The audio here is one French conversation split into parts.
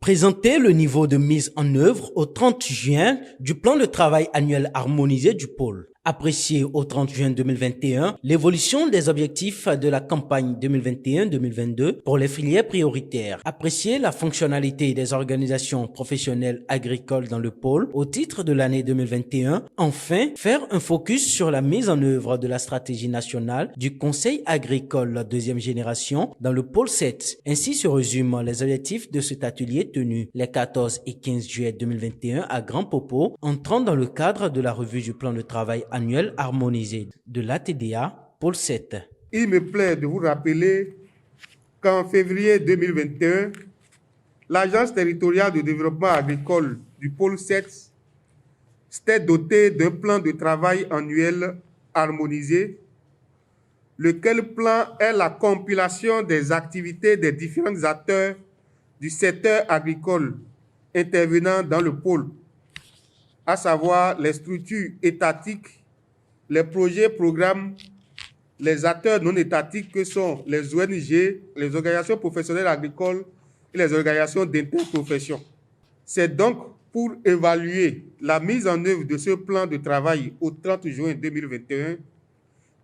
Présenter le niveau de mise en œuvre au 30 juin du plan de travail annuel harmonisé du pôle. Apprécier au 30 juin 2021 l'évolution des objectifs de la campagne 2021-2022 pour les filières prioritaires. Apprécier la fonctionnalité des organisations professionnelles agricoles dans le pôle au titre de l'année 2021. Enfin, faire un focus sur la mise en œuvre de la stratégie nationale du Conseil agricole deuxième génération dans le pôle 7. Ainsi se résument les objectifs de cet atelier tenu les 14 et 15 juillet 2021 à Grand Popo, entrant dans le cadre de la revue du plan de travail annuel harmonisé de l'ATDA, pôle 7. Il me plaît de vous rappeler qu'en février 2021, l'Agence territoriale de développement agricole du pôle 7 s'était dotée d'un plan de travail annuel harmonisé, lequel plan est la compilation des activités des différents acteurs du secteur agricole intervenant dans le pôle, à savoir les structures étatiques, les projets, programmes, les acteurs non étatiques que sont les ONG, les organisations professionnelles agricoles et les organisations d'interprofession. C'est donc pour évaluer la mise en œuvre de ce plan de travail au 30 juin 2021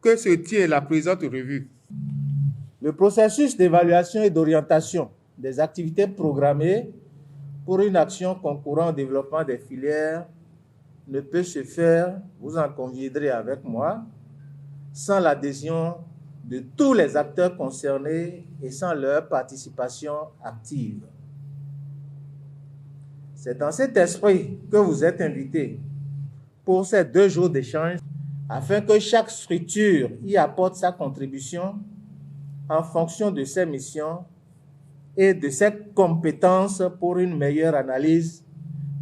que se tient la présente revue. Le processus d'évaluation et d'orientation des activités programmées pour une action concourant au développement des filières ne peut se faire, vous en conviendrez avec moi, sans l'adhésion de tous les acteurs concernés et sans leur participation active. C'est dans cet esprit que vous êtes invités pour ces 2 jours d'échange afin que chaque structure y apporte sa contribution en fonction de ses missions et de ses compétences pour une meilleure analyse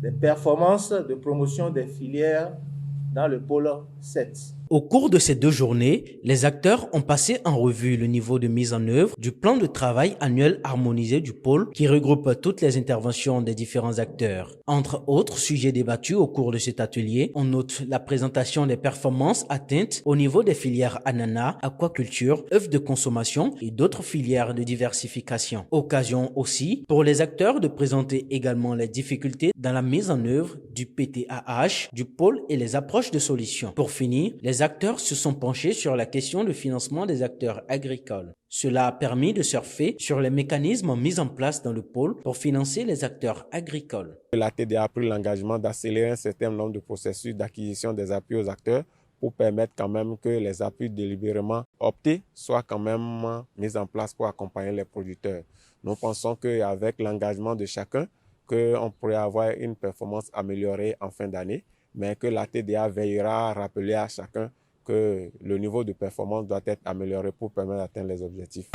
des performances de promotion des filières dans le pôle 7. Au cours de ces 2 journées, les acteurs ont passé en revue le niveau de mise en œuvre du plan de travail annuel harmonisé du pôle qui regroupe toutes les interventions des différents acteurs. Entre autres sujets débattus au cours de cet atelier, on note la présentation des performances atteintes au niveau des filières ananas, aquaculture, œufs de consommation et d'autres filières de diversification. Occasion aussi pour les acteurs de présenter également les difficultés dans la mise en œuvre du PTAH, du pôle et les approches de solutions. Pour finir, les acteurs se sont penchés sur la question du financement des acteurs agricoles. Cela a permis de surfer sur les mécanismes mis en place dans le pôle pour financer les acteurs agricoles. La TDA a pris l'engagement d'accélérer un certain nombre de processus d'acquisition des appuis aux acteurs pour permettre quand même que les appuis délibérément optés soient quand même mis en place pour accompagner les producteurs. Nous pensons qu'avec l'engagement de chacun, qu'on pourrait avoir une performance améliorée en fin d'année, mais que la TDA veillera à rappeler à chacun que le niveau de performance doit être amélioré pour permettre d'atteindre les objectifs.